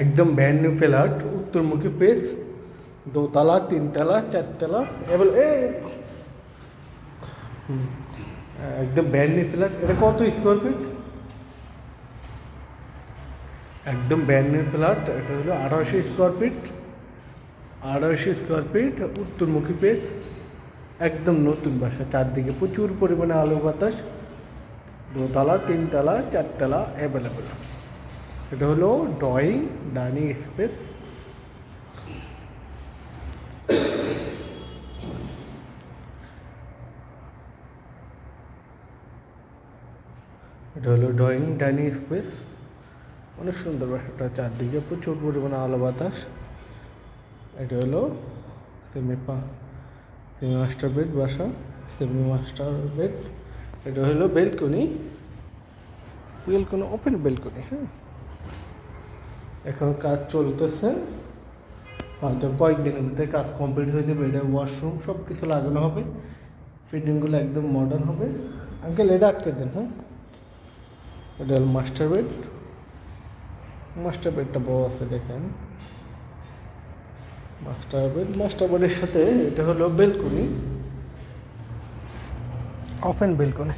একদম brand new flat, উত্তরমুখী pace, দোতলা, তিনতলা, চারতলা এবার একদম ব্র্যান্ড নিউ ফ্ল্যাট। এটা কত স্কোয়ার ফিট? একদম ব্র্যান্ড নিউ ফ্ল্যাট। এটা হলো 1800 স্কোয়ার ফিট, 1800 স্কোয়ার ফিট, উত্তরমুখী পেস, একদম নতুন বাসা। চারদিকে প্রচুর পরিমাণে আলো বাতাস, দোতলা, তিনতলা, চারতলা অ্যাভেলেবেল। এটা হলো ড্রয়িং ডাইনিং স্পেস। এটা হলো ড্রয়িং ডাইনিং স্পেস, অনেক সুন্দর বাসাটা। চারদিকে প্রচুর পরিমাণে আলো বাতাস। এটা হলো সেমি মাস্টার বেড বাসা, সেমি মাস্টার বেড। এটা হলো বেলকনি, ওপেন বেলকনি। হ্যাঁ, এখন কাজ চলতেছে, হয়তো কয়েকদিনের মধ্যে কাজ কমপ্লিট হয়ে যাবে। এটা ওয়াশরুম সব কিছু লাগানো হবে, ফিটিংগুলো একদম মডার্ন হবে। আঙ্কেল এটা আটকে দেন। হ্যাঁ, এটা হলো মাস্টার বেড। মাস্টার বেডটা বড় আছে, দেখেন। মাস্টার বেডের সাথে এটা হলো বেলকনি, ওপেন বেলকনি।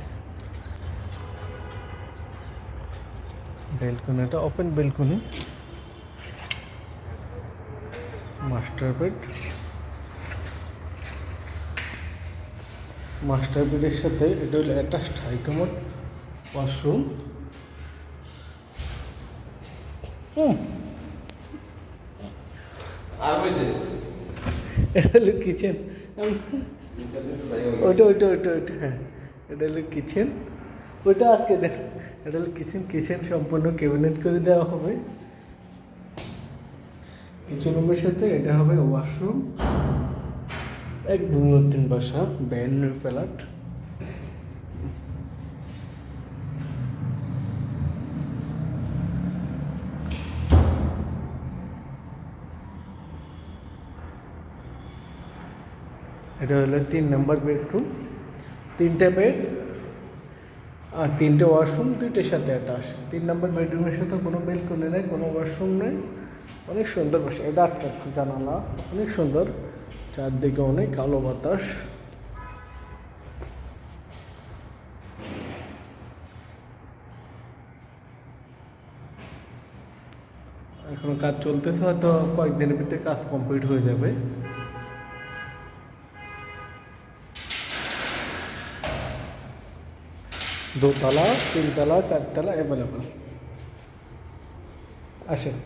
বেলকনিটা ওপেন বেলকনি। মাস্টার বেডের সাথে এটা হলো অ্যাটাচড হাইকমোড ওয়াশরুম। এটা হলো কিচেন। ওইটা হ্যাঁ, এটা হলো কিচেন। ওইটা আটকে দেন। এটা হলো কিচেন সম্পূর্ণ ক্যাবিনেট করে দেওয়া হবে। কিচেন রুমের সাথে এটা হবে ওয়াশরুম। একদম নতুন বাসা, ব্র্যান্ড নিউ ফ্ল্যাট। এটা হলো 3 নম্বর বেডরুম, 3টে বেড আর 3টে ওয়াশরুম, 2টের সাথে অ্যাটাচ। 3 নম্বর বেডরুমের সাথে কোনো বেলকনি নেই, কোনো ওয়াশরুম নেই। অনেক সুন্দর বাসা। এটা একটা জানালা, অনেক সুন্দর। চারদিকে অনেক আলো বাতাস। এখনো কাজ চলতেছে, হয়তো কয়েকদিনের ভিতরে কাজ কমপ্লিট হয়ে যাবে। দোতলা, তিনতলা, চারতলা অ্যাভেলেবেল। আসেন।